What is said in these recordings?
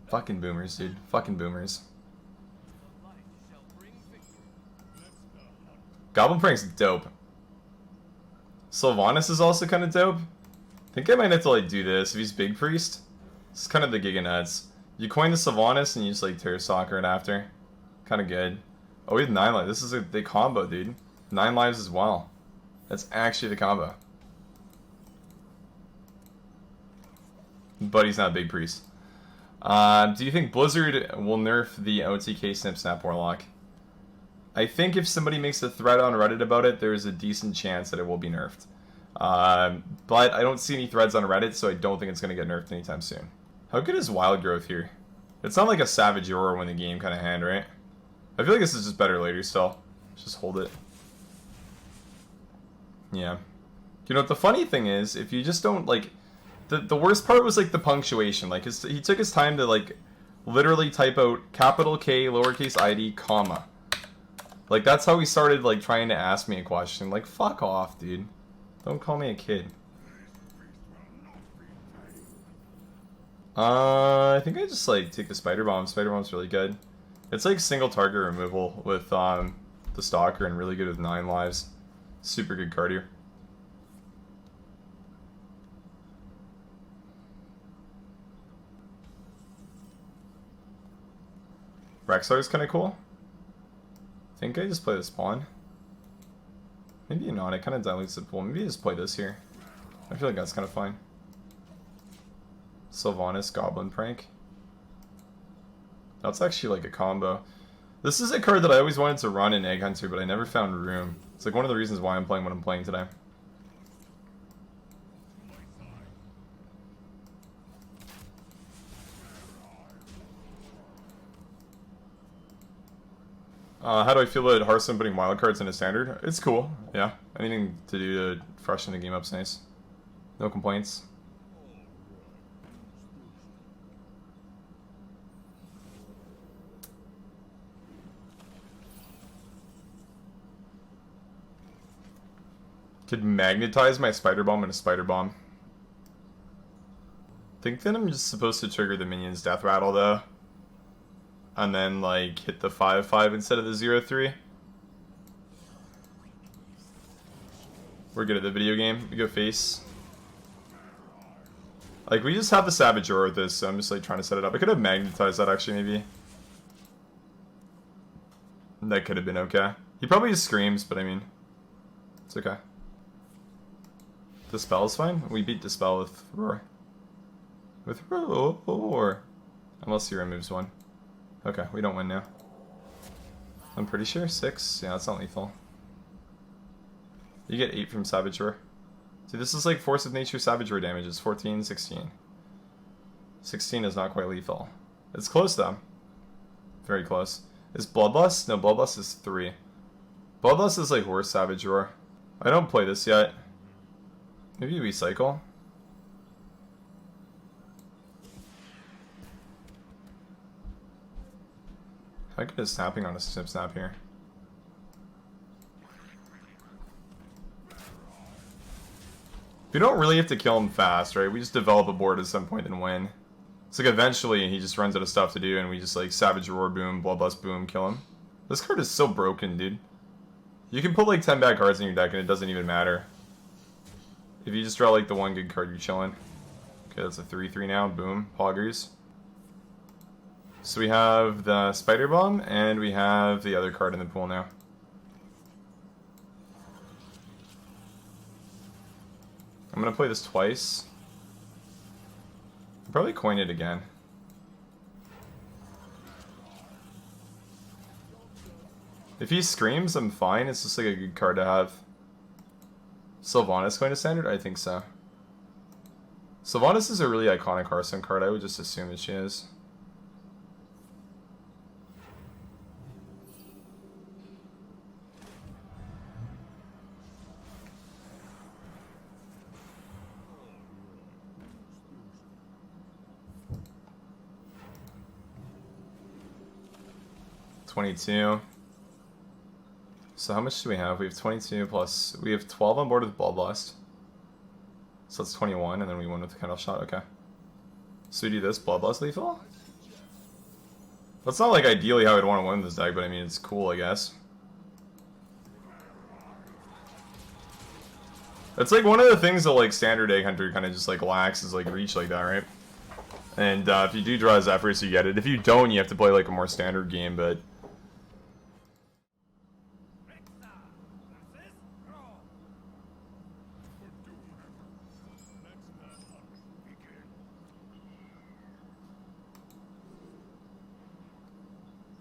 Fucking boomers, dude. Fucking boomers. Goblin Prank's dope. Sylvanas is also kind of dope. I think I might have to like do this if he's Big Priest. It's kind of the Giga Nuts. You coin the Sylvanas and you just like Terror Soccer it after. Kind of good. Oh, we have 9 lives. This is a big combo, dude. 9 lives as well. That's actually the combo. But he's not a Big Priest. Do you think Blizzard will nerf the OTK Snip Snap Warlock? I think if somebody makes a thread on Reddit about it, there's a decent chance that it will be nerfed. But I don't see any threads on Reddit, so I don't think it's going to get nerfed anytime soon. How good is Wild Growth here? It's not like a Savage Aurora win the game kind of hand, right? I feel like this is just better later still. Just hold it. Yeah. You know what the funny thing is, if you just don't like... The worst part was like the punctuation. Like he took his time to like literally type out capital K, lowercase ID, comma. Like that's how he started like trying to ask me a question. Like fuck off, dude. Don't call me a kid. I think I just like take the Spider Bomb. Spider Bomb's really good. It's like single target removal with the Stalker and really good with 9 lives. Super good card here. Rexar is kind of cool. I think I just play the spawn. Maybe not, it kind of dilutes the pool. Maybe I just play this here. I feel like that's kind of fine. Sylvanas, Goblin Prank. That's actually like a combo. This is a card that I always wanted to run in Egg Hunter, but I never found room. It's like one of the reasons why I'm playing what I'm playing today. How do I feel about Hearthstone putting wildcards in a standard? It's cool, yeah. Anything to do to freshen the game up's nice. No complaints. Could magnetize my Spider Bomb in a Spider Bomb. Think that I'm just supposed to trigger the minion's Death Rattle though. And then like hit the 5/5 instead of the 0/3. We're good at the video game. We go face. Like we just have the Savage Aurora with this, so I'm just like trying to set it up. I could have magnetized that actually maybe. That could have been okay. He probably just screams, but I mean, it's okay. Dispel is fine. We beat Dispel with Roar. With Roar. Unless he removes one. Okay, we don't win now. I'm pretty sure 6. Yeah, that's not lethal. You get 8 from Savage Roar. See, this is like Force of Nature Savage Roar damage. It's 14, 16. 16 is not quite lethal. It's close though. Very close. Is Bloodlust? No, Bloodlust is 3. Bloodlust is like worse Savage Roar. I don't play this yet. Maybe we cycle. How good is snapping on a Snip Snap here? We don't really have to kill him fast, right? We just develop a board at some point and win. It's like eventually he just runs out of stuff to do and we just like Savage Roar boom, Bloodlust boom, kill him. This card is so broken, dude. You can put like 10 bad cards in your deck and it doesn't even matter. If you just draw like the one good card, you're chilling. Okay, that's a 3/3 now, boom, poggers. So we have the Spider Bomb, and we have the other card in the pool now. I'm going to play this twice. I'll probably coin it again. If he screams, I'm fine. It's just like a good card to have. Sylvanas going to standard? I think so. Sylvanas is a really iconic Hearthstone card. I would just assume that she is. $22. So how much do we have? We have 22 plus... We have 12 on board with Bloodlust. So that's 21, and then we win with the Kettle Shot. Okay. So we do this, Bloodlust lethal? That's not like ideally how I'd want to win this deck, but I mean it's cool, I guess. It's like one of the things that like standard Egg Hunter kind of just like lacks is like reach like that, right? And if you do draw Zephyrs, you get it. If you don't, you have to play like a more standard game, but...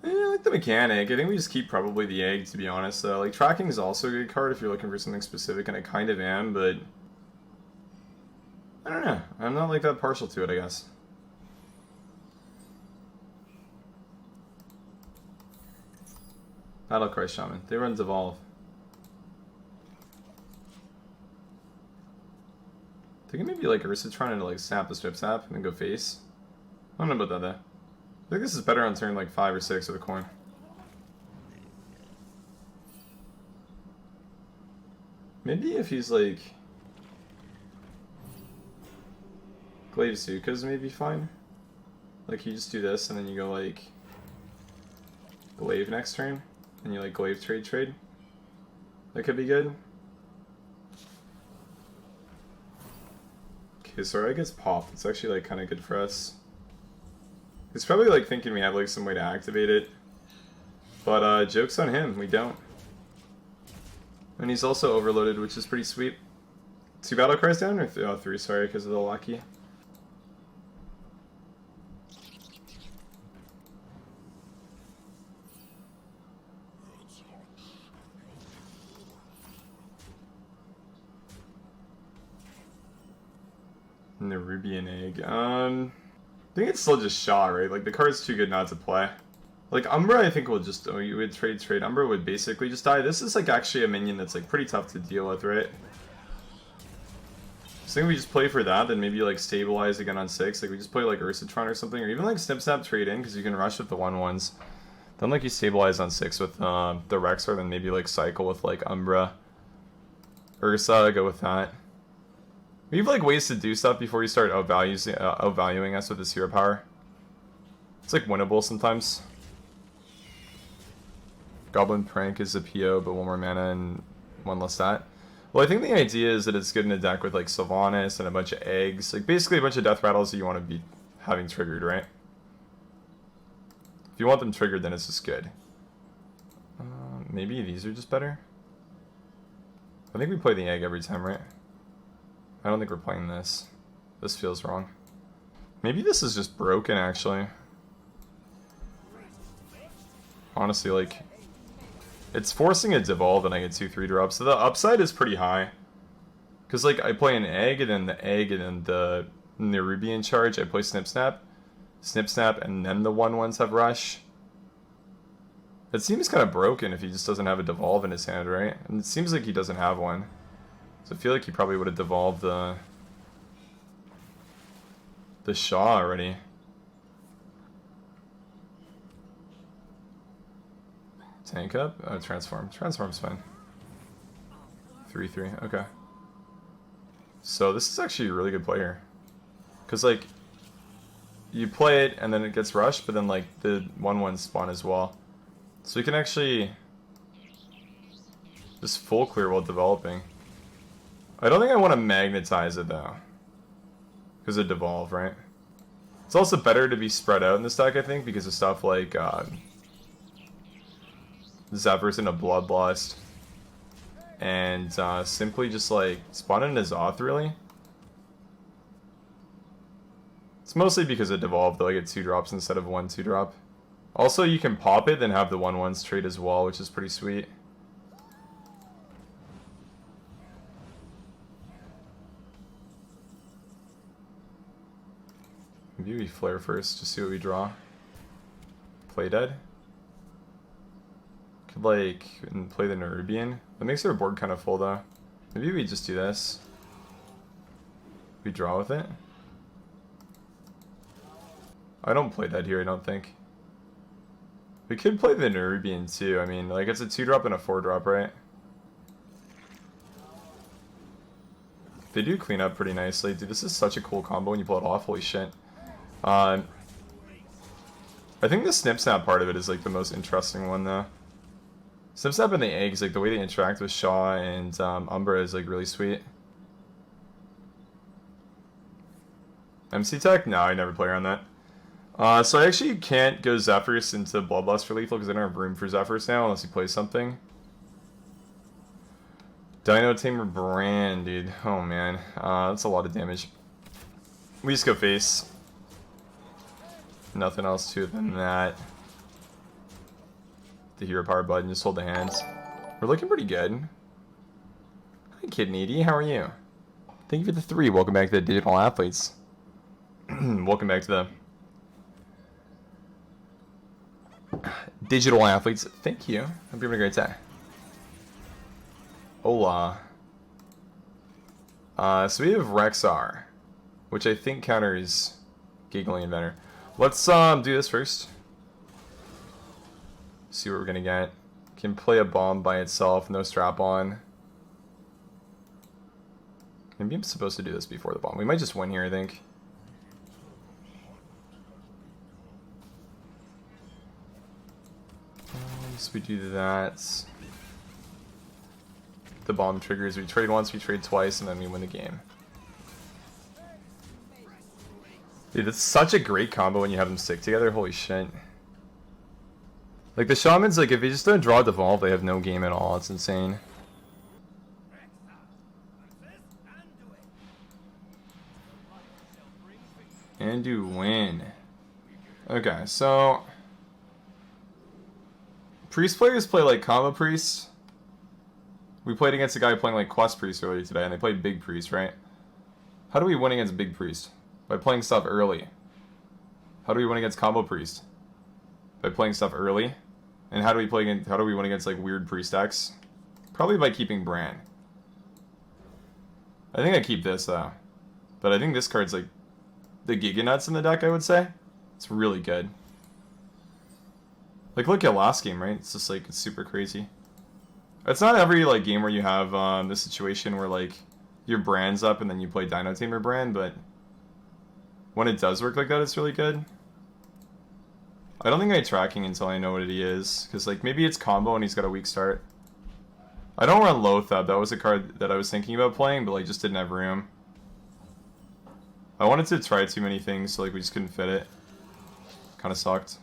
I like the mechanic. I think we just keep probably the egg, to be honest. Like, tracking is also a good card if you're looking for something specific, and I kind of am, but... I don't know. I'm not like that partial to it, I guess. Battlecry Shaman. They run Devolve. They can maybe like Ursatron and like snap the strip snap and then go face. I don't know about that though. I think this is better on turn like 5 or 6 with a coin. Maybe if he's like Glaive Suka's maybe fine. Like you just do this and then you go like Glaive next turn and you like Glaive trade. That could be good. Okay, so Rai gets popped. It's actually like kind of good for us. He's probably like thinking we have like some way to activate it. But joke's on him, we don't. And he's also overloaded, which is pretty sweet. 2 battle cries down? Or 3, sorry, because of the lucky. And the Ruby and Egg. I think it's still just Shaw, right? Like, the card's too good not to play. Like, Umbra, I think will just... Oh, you would trade. Umbra would basically just die. This is, like, actually a minion that's, like, pretty tough to deal with, right? So I think we just play for that, then maybe, like, stabilize again on 6. Like, we just play, like, Ursatron or something. Or even, like, Snip Snap trade in, because you can rush with the 1/1s. Then, like, you stabilize on 6 with the Rexar, then maybe, like, cycle with, like, Umbra. Ursa, go with that. We have like ways to do stuff before you start outvaluing us with this hero power. It's like winnable sometimes. Goblin Prank is a PO, but 1 more mana and 1 less stat. Well, I think the idea is that it's good in a deck with like Sylvanas and a bunch of eggs. Like basically a bunch of death rattles that you want to be having triggered, right? If you want them triggered, then it's just good. Maybe these are just better. I think we play the egg every time, right? I don't think we're playing this. This feels wrong. Maybe this is just broken, actually. Honestly, like... It's forcing a devolve and I get 2/3 drops, so the upside is pretty high. Because, like, I play an egg, and then the egg, and then the Nerubian charge, I play Snip Snap. Snip Snap, and then the 1/1s have rush. It seems kind of broken if he just doesn't have a devolve in his hand, right? And it seems like he doesn't have one. So I feel like he probably would have devolved the Shaw already. Tank up? Oh, transform. Transform's fine. 3/3, okay. So this is actually a really good player. Because, like, you play it and then it gets rushed, but then, like, the 1/1 spawn as well. So you can actually just full clear while developing. I don't think I want to magnetize it, though. Because of devolve, right? It's also better to be spread out in this deck, I think, because of stuff like Zephyrs and a Bloodlust. And simply just, like, spawn in a Zoth, really. It's mostly because of devolve, though. I get 2 drops instead of 1 2-drop. Also, you can pop it, then have the 1/1s trade as well, which is pretty sweet. Maybe we flare first, just see what we draw. Play dead. Could like and play the Nerubian. That makes our board kind of full though. Maybe we just do this. We draw with it. I don't play dead here, I don't think. We could play the Nerubian too. I mean, like it's a 2-drop and a 4-drop, right? They do clean up pretty nicely. Dude, this is such a cool combo when you pull it off. Holy shit. I think the snip snap part of it is like the most interesting one though. Snip snap and the eggs, like the way they interact with Shaw and Umbra is like really sweet. MC Tech? No, I never play around that. So I actually can't go Zephyrs into Bloodlust for lethal because I don't have room for Zephyrs now unless he plays something. Dino Tamer Brand, dude. Oh man, that's a lot of damage. We just go face. Nothing else to it than that. The hero power button, just hold the hands. We're looking pretty good. Hi Kid Needy, how are you? Thank you for the 3. Welcome back to the Digital Athletes. Welcome back to the Digital Athletes. Thank you. Hope you're having a great day. Hola. So we have Rexar, which I think counters Giggling Inventor. Let's do this first. See what we're gonna get. Can play a bomb by itself, no strap on. Maybe I'm supposed to do this before the bomb. We might just win here, I think. So we do that. The bomb triggers. We trade once, we trade twice, and then we win the game. Dude, that's such a great combo when you have them stick together. Holy shit. Like, the Shamans, like, if they just don't draw Devolve, they have no game at all. It's insane. And you win. Okay, so... Priest players play, like, combo priests. We played against a guy playing, like, quest priest earlier today, and they played big priest, right? How do we win against big priest? By playing stuff early. How do we win against combo priest? By playing stuff early. And how do we play against, how do we win against like weird priest decks? Probably by keeping Bran. I think I keep this though. But I think this card's like the Giga Nuts in the deck, I would say. It's really good. Like look at last game, right? It's just like it's super crazy. It's not every like game where you have this situation where like your Bran's up and then you play Dino Tamer Bran, but when it does work like that, it's really good. I don't think I'm tracking until I know what he is, because like maybe it's combo and he's got a weak start. I don't run Lothab. That was a card that I was thinking about playing, but like just didn't have room. I wanted to try too many things, so like we just couldn't fit it. Kind of sucked.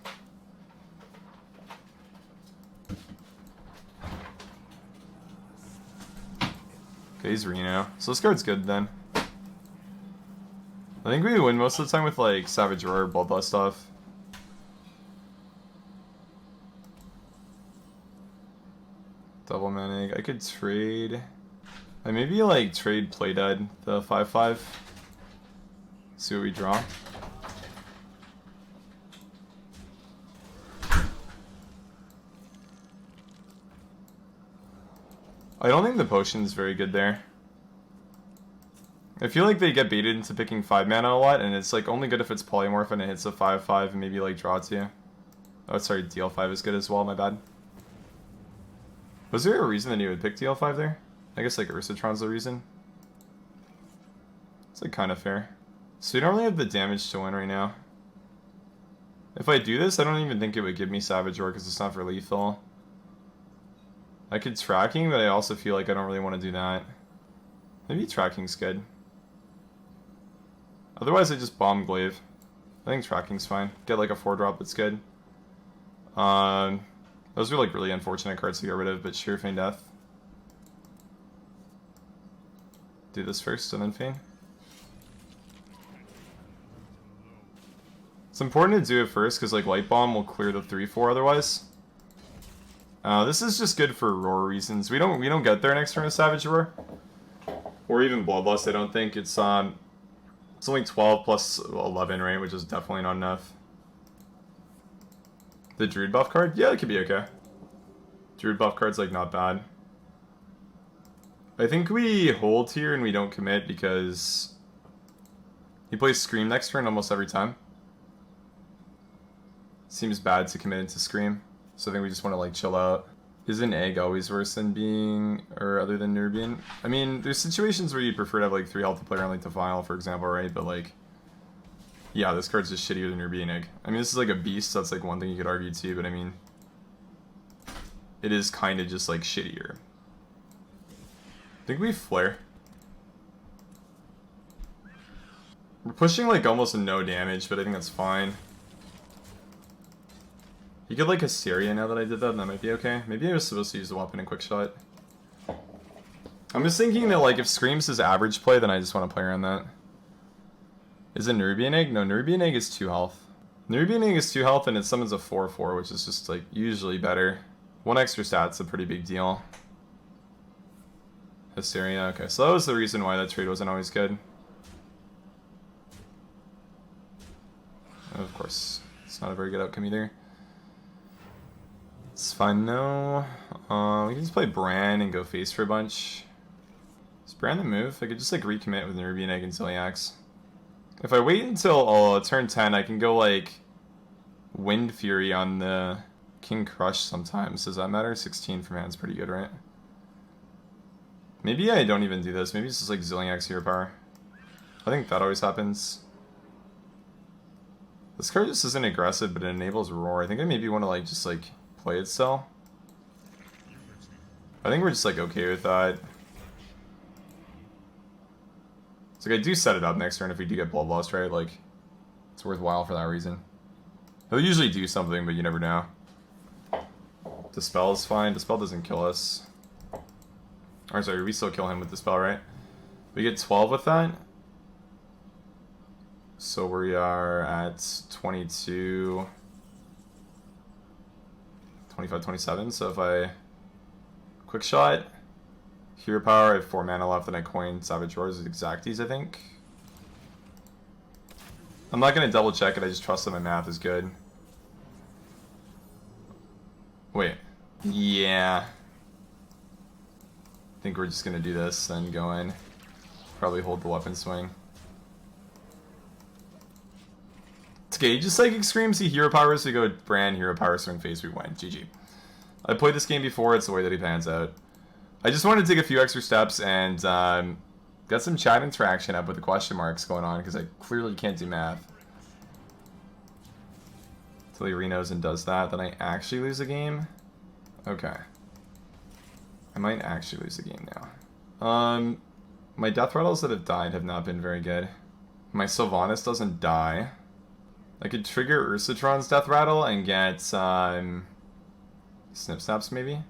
Okay, he's Reno. So this card's good then. I think we win most of the time with like Savage Roar, Bloodlust stuff. Double Manic. I could trade. I maybe like trade Playdead, the 5/5. See what we draw. I don't think the potion's very good there. I feel like they get baited into picking 5 mana a lot, and it's like only good if it's polymorph and it hits a 5/5 and maybe like draw 2. Oh, sorry, DL5 is good as well, my bad. Was there a reason that you would pick DL5 there? I guess like Ursatron's the reason. It's like kind of fair. So we don't really have the damage to win right now. If I do this, I don't even think it would give me Savage Roar because it's not for lethal. I could Tracking, but I also feel like I don't really want to do that. Maybe Tracking's good. Otherwise, I just bomb Glaive. I think Tracking's fine. Get like a 4-drop that's good. Those are like really unfortunate cards to get rid of, but sure, Feign Death. Do this first and then Feign. It's important to do it first because like Light Bomb will clear the 3/4 otherwise. This is just good for Roar reasons. We don't get there next turn with Savage Roar. Or even Bloodlust, I don't think. It's only 12 plus 11, right? Which is definitely not enough. The Druid buff card? Yeah, it could be okay. Druid buff card's like not bad. I think we hold here and we don't commit because he plays Scream next turn almost every time. Seems bad to commit into Scream, so I think we just want to like chill out. Isn't Egg always worse than being, or other than Nubian? I mean, there's situations where you'd prefer to have like 3 health to play around like the final, for example, right? But like, Yeah, this card's just shittier than Urbanic. I mean, this is like a beast, so that's like one thing you could argue too, but I mean, it is kind of just like shittier. I think we flare. We're pushing like almost no damage, but I think that's fine. You could like Hysteria now that I did that, and that might be okay. Maybe I was supposed to use the weapon in quick shot. I'm just thinking that like if Screams is average play, then I just want to play around that. Is it Nerubian Egg? No, Nerubian Egg is 2 health. Nerubian Egg is 2 health and it summons a 4/4, which is just like usually better. 1 extra stat's a pretty big deal. Hysteria, okay, so that was the reason why that trade wasn't always good. Of course, it's not a very good outcome either. It's fine though. We can just play Bran and go face for a bunch. Is Bran the move? I could just like recommit with Nerubian Egg and Zilliax. If I wait until turn 10, I can go like Wind Fury on the King Crush sometimes. Does that matter? 16 from hand's pretty good, right? Maybe I don't even do this. Maybe it's just like Zilliax Hero Power. I think that always happens. This card just isn't aggressive, but it enables Roar. I think I maybe want to like just like play it still. I think we're just like okay with that. It's like I do set it up next turn if we do get Bloodlust, right? Like, it's worthwhile for that reason. He'll usually do something, but you never know. Dispel is fine. Dispel doesn't kill us. Or sorry, we still kill him with Dispel, right? We get 12 with that. So we are at 22, 25, 27. So if I quick shot, Hero Power, I have 4 mana left, and I coin Savage Roars as Exacties, I think. I'm not going to double check it, I just trust that my math is good. Wait. Yeah. I think we're just going to do this, then go in. Probably hold the weapon swing. It's okay, just like Screams, he Hero Powers, so we go Bran, Hero Power, swing face, we win. GG. I played this game before, it's the way that he pans out. I just wanted to take a few extra steps and get some chat interaction up with the question marks going on, because I clearly can't do math. Until he renos and does that, then I actually lose a game? Okay. I might actually lose a game now. My Death Rattles that have died have not been very good. My Sylvanas doesn't die. I could trigger Ursatron's Death Rattle and get Snip Snaps maybe?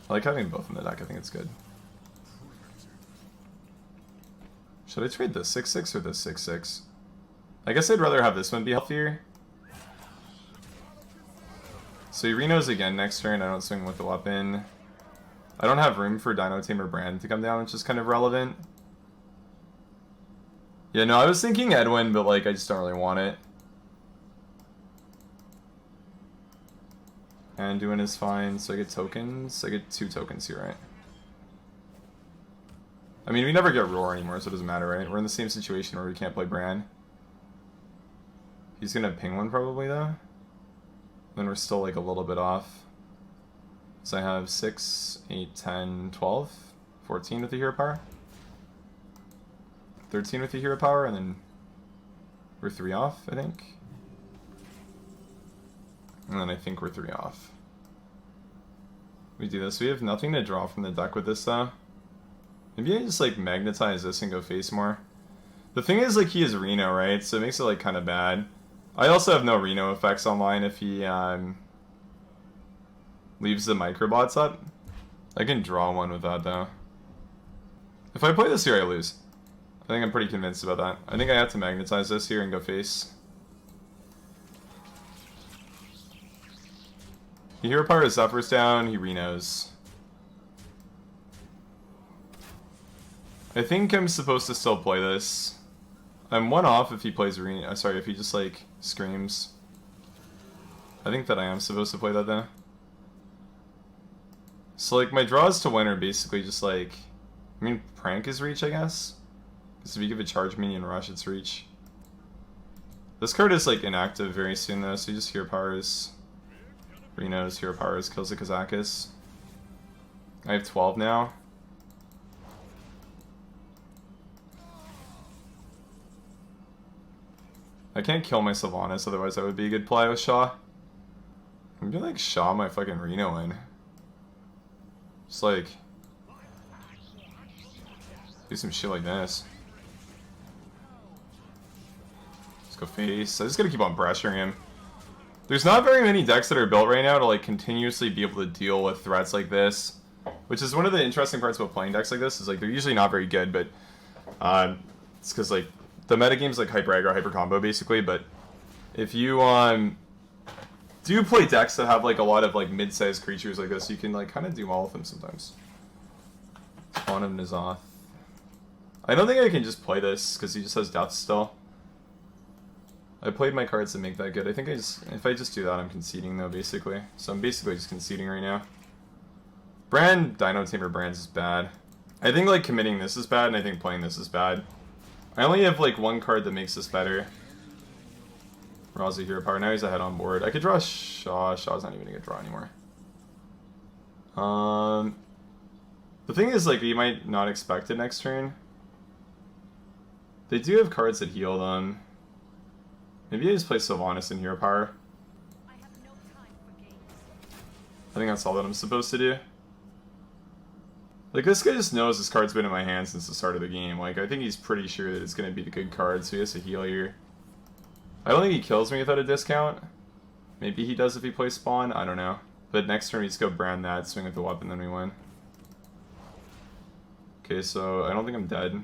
I like having both in the deck, I think it's good. Should I trade this 6/6 or this 6/6? I guess I'd rather have this one be healthier. So he renos again next turn, I don't swing with the weapon. I don't have room for Dino Tamer Brand to come down, which is kind of relevant. Yeah, no, I was thinking Edwin, but like I just don't really want it. Anduin is fine, so I get tokens. I get 2 tokens here, right? I mean, we never get Roar anymore, so it doesn't matter, right? We're in the same situation where we can't play Bran. He's gonna ping one probably, though. Then we're still, like, a little bit off. So I have 6, 8, 10, 12, 14 with the Hero Power. 13 with the Hero Power, and then we're 3 off, I think. And then I think we're 3 off. We do this. We have nothing to draw from the deck with this, though. Maybe I just, like, magnetize this and go face more. The thing is, like, he is Reno, right? So it makes it, like, kind of bad. I also have no Reno effects online if he, leaves the microbots up. I can draw one with that, though. If I play this here, I lose. I think I'm pretty convinced about that. I think I have to magnetize this here and go face. The Hero Power Zephyr's down, he Renos. I think I'm supposed to still play this. I'm 1 off if he plays Reno. Sorry, if he just like screams. I think that I am supposed to play that though. So like my draws to win are basically just like, I mean, Prank is reach, I guess. Because if you give a charge minion rush, it's reach. This card is like inactive very soon though, so you just hero powers Reno's, hero powers kills the Kazakis. I have 12 now. I can't kill my Sylvanas, otherwise that would be a good play with Shaw. I'm gonna like Shaw my fucking Reno in. Just like do some shit like this. Let's go face. I just gotta keep on pressuring him. There's not very many decks that are built right now to like continuously be able to deal with threats like this. Which is one of the interesting parts about playing decks like this, is like they're usually not very good, but it's because like the metagame's like hyper aggro, hyper combo basically, but if you do play decks that have like a lot of like mid-sized creatures like this, you can like kind of do well with them sometimes. Spawn of N'Zoth. I don't think I can just play this because he just has death still. I played my cards to make that good. I think if I just do that, I'm conceding though basically. So I'm basically just conceding right now. Brand, Dino Tamer Brands is bad. I think like committing this is bad, and I think playing this is bad. I only have like one card that makes this better. Raza hero power. Now he's ahead on board. I could draw Shaw. Shaw's not even a good draw anymore. The thing is, like, you might not expect it next turn. They do have cards that heal them. Maybe I just play Sylvanas in hero power. I think that's all that I'm supposed to do. Like, this guy just knows this card's been in my hand since the start of the game. Like, I think he's pretty sure that it's going to be the good card, so he has to heal here. I don't think he kills me without a discount. Maybe he does if he plays Spawn, I don't know. But next turn we just go brand that, swing with the weapon, then we win. Okay, so I don't think I'm dead.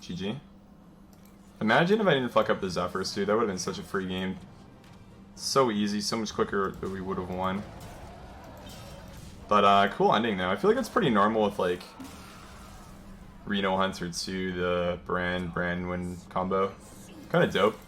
GG. Imagine if I didn't fuck up the Zephyrs, dude. That would have been such a free game. So easy, so much quicker that we would have won. But cool ending though. I feel like it's pretty normal with like Reno Hunter 2, the Brand win combo. Kind of dope.